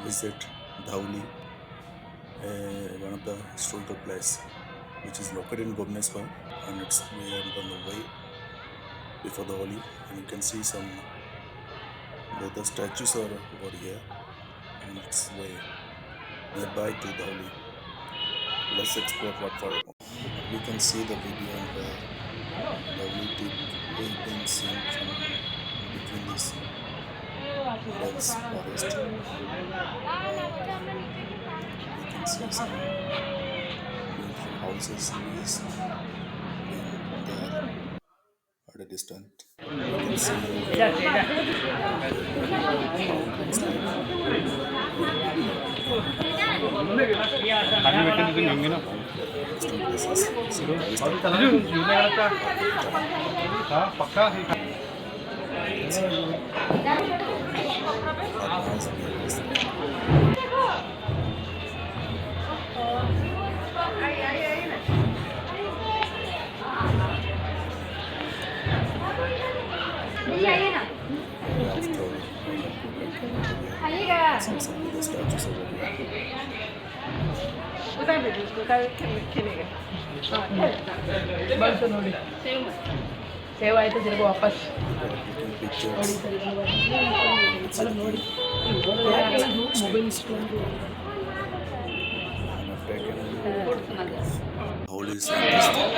visit Dhauli, one of the historical place which is located in Bhubaneswar, and we are on the way before Dhauli, and you can see some Buddha statues are over here, and it's way nearby to Dhauli. Let's explore what for. We can see the video and Dhauli tip is being seen from between this dense forest. We can see some beautiful houses trees there at a distance. We can see how it looks like. Distant places. So, some Buddha statues over here. Save ಆಯಿತು ತಿರುಗಿ ವಾಪಸ್ Pictures. Mobile ಇಸ್ಕೊಂಡು Dhauli Shanti Stupa.